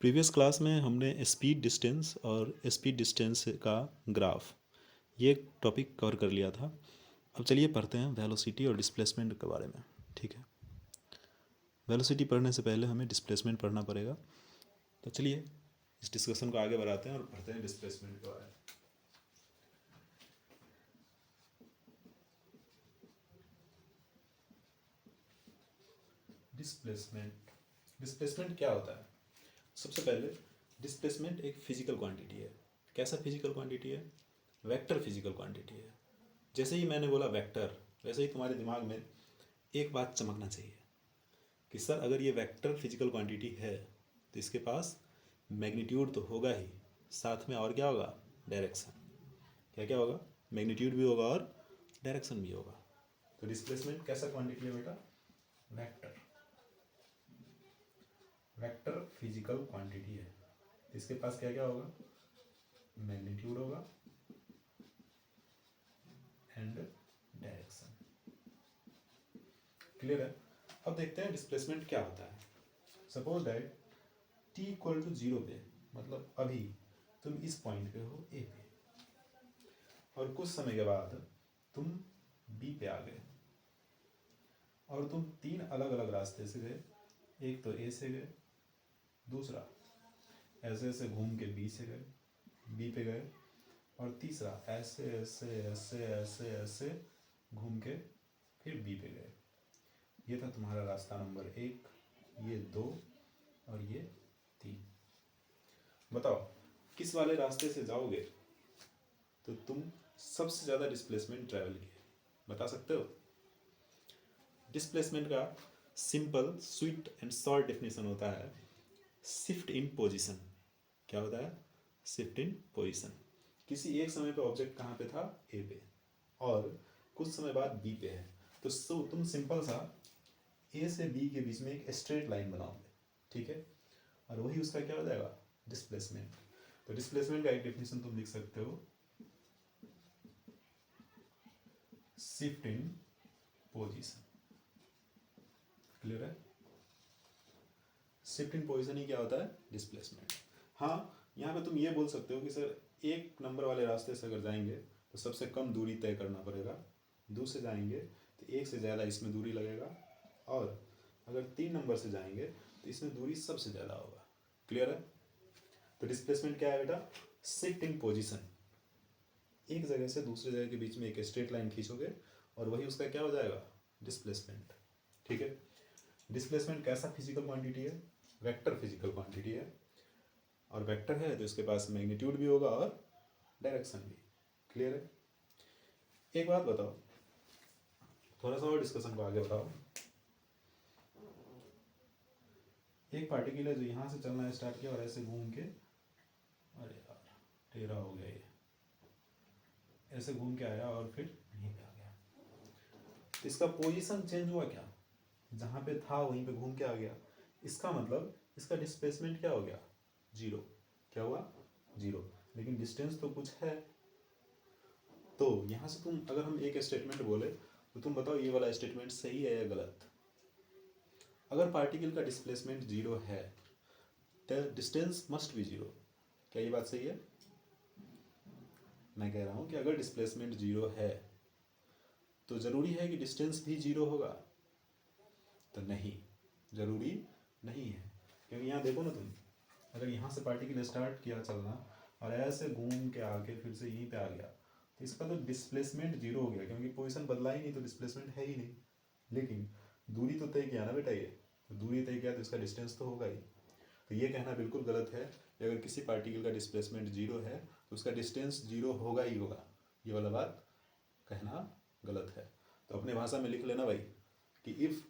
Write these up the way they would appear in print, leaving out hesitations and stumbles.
Previous class में हमने speed distance और स्पीड डिस्टेंस का ग्राफ ये टॉपिक कवर कर लिया था। अब चलिए पढ़ते हैं वेलोसिटी और डिस्प्लेसमेंट के बारे में। ठीक है, वेलोसिटी पढ़ने से पहले हमें डिस्प्लेसमेंट पढ़ना पड़ेगा। तो चलिए इस डिस्कशन को आगे बढ़ाते हैं और पढ़ते हैं डिस्प्लेसमेंट के बारे में। डिस्प्लेसमेंट क्या होता है? सबसे पहले डिस्प्लेसमेंट एक फिजिकल क्वांटिटी है। कैसा फिजिकल क्वांटिटी है? वेक्टर फिजिकल क्वांटिटी है। जैसे ही मैंने बोला वेक्टर, वैसे ही तुम्हारे दिमाग में एक बात चमकना चाहिए कि सर अगर ये वेक्टर फिजिकल क्वांटिटी है तो इसके पास मैग्नीट्यूड तो होगा ही, साथ में और क्या होगा? डायरेक्शन। क्या क्या होगा? मैग्नीट्यूड भी होगा और डायरेक्शन भी होगा। तो डिस्प्लेसमेंट कैसा क्वांटिटी है बेटा? वेक्टर। वेक्टर फिजिकल क्वांटिटी है। इसके पास क्या क्या होगा? मैग्नीट्यूड होगा एंड डायरेक्शन। क्लियर है? अब देखते हैं डिस्प्लेसमेंट क्या होता है। Suppose that t equal to 0 पे, मतलब अभी तुम इस पॉइंट पे हो A पे, और कुछ समय के बाद तुम B पे आ गए और तुम तीन अलग अलग रास्ते से गए। एक तो A से गए, दूसरा ऐसे ऐसे घूम के B से गए, B पे गए, और तीसरा ऐसे ऐसे ऐसे ऐसे ऐसे घूम के फिर B पे गए। ये था तुम्हारा रास्ता नंबर 1, ये 2 और ये 3। बताओ किस वाले रास्ते से जाओगे तो तुम सबसे ज़्यादा डिस्प्लेसमेंट ट्रैवल किए? बता सकते हो? डिस्प्लेसमेंट का simple sweet and short definition होता है शिफ्ट इन पोजीशन। क्या होता है? Shift in position. किसी एक समय पे ऑब्जेक्ट कहाँ पे था? ए पे, और कुछ समय बाद बी पे है। तो तुम सिंपल सा ए से बी के बीच में एक स्ट्रेट लाइन बनाओगे, ठीक है, और वही उसका क्या हो जाएगा? डिस्प्लेसमेंट। तो डिस्प्लेसमेंट का एक डेफिनेशन तुम लिख सकते हो शिफ्ट इन पोजीशन। क्लियर है? शिफ्ट इन पोजीशन ही क्या होता है? डिस्प्लेसमेंट। हाँ, यहाँ पे तुम ये बोल सकते हो कि सर एक नंबर वाले रास्ते से अगर जाएंगे तो सबसे कम दूरी तय करना पड़ेगा, दूसरे जाएंगे तो एक से ज़्यादा इसमें दूरी लगेगा, और अगर 3 नंबर से जाएंगे तो इसमें दूरी सबसे ज़्यादा होगा। क्लियर है? तो डिस्प्लेसमेंट क्या है बेटा? Shift in position. एक जगह से दूसरे जगह के बीच में एक स्ट्रेट लाइन खींचोगे और वही उसका क्या हो जाएगा? डिस्प्लेसमेंट। ठीक है? डिस्प्लेसमेंट कैसा फिजिकल क्वांटिटी है? वेक्टर फिजिकल क्वांटिटी है, और वेक्टर है तो इसके पास मैग्नीट्यूड भी होगा और डायरेक्शन भी। क्लियर है? एक बात बताओ, थोड़ा सा और डिस्कशन को आगे बताओ। एक पार्टिकल है जो यहाँ से चलना स्टार्ट किया और ऐसे घूम के, अरे यार टेढ़ा हो गया, ये ऐसे घूम के आया और फिर यहीं पे आ गया। तो इसका पोजीशन चेंज हुआ क्या? जहाँ पे था वहीं पे घूम के आ गया। इसका मतलब इसका डिस्प्लेसमेंट क्या हो गया? 0। क्या हुआ? 0। लेकिन डिस्टेंस तो कुछ है। तो यहाँ से तुम अगर हम एक स्टेटमेंट बोले तो तुम बताओ ये वाला स्टेटमेंट सही है या गलत? अगर पार्टिकल का डिस्प्लेसमेंट 0 है तो डिस्टेंस मस्ट बी 0। क्या ये बात सही है? मैं कह रहा हूँ कि अगर डिस्प्लेसमेंट 0 है तो ज़रूरी है कि डिस्टेंस भी 0 होगा? तो नहीं, ज़रूरी नहीं है। क्योंकि यहाँ देखो ना तुम, अगर यहाँ से पार्टिकल स्टार्ट किया चलना और ऐसे घूम के आके फिर से यहीं पे आ गया तो इसका तो डिस्प्लेसमेंट 0 हो गया, क्योंकि पोजीशन बदला ही नहीं तो डिस्प्लेसमेंट है ही नहीं। लेकिन दूरी तो तय किया ना बेटा, ये तो दूरी तय किया तो इसका डिस्टेंस तो होगा ही। तो ये कहना बिल्कुल गलत है कि अगर किसी पार्टिकल का डिस्प्लेसमेंट 0 है तो उसका डिस्टेंस 0 होगा ही होगा। ये वाला बात कहना गलत है। तो अपने भाषा में लिख लेना भाई कि if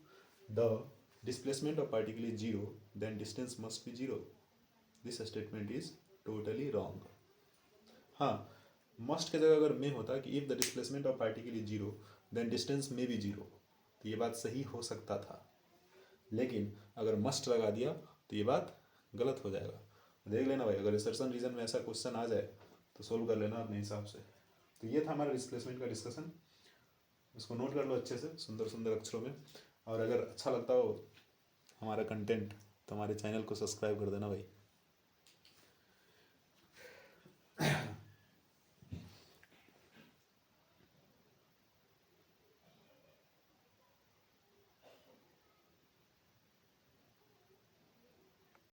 the displacement of particle is 0 then distance must be 0. This statement is totally wrong. हाँ, must के जगह अगर में होता कि if the displacement of particle is 0 then distance may be 0, तो ये बात सही हो सकता था। लेकिन अगर must लगा दिया तो ये बात गलत हो जाएगा। देख लेना भाई, अगर assertion रीजन में ऐसा क्वेश्चन आ जाए तो सोल्व कर लेना अपने हिसाब से। तो ये था हमारा डिस्प्लेसमेंट का डिस्कशन। इसको नोट कर लो अच्छे से सुंदर सुंदर अक्षरों में। और अगर अच्छा लगता हो हमारा कंटेंट तो हमारे चैनल को सब्सक्राइब कर देना भाई।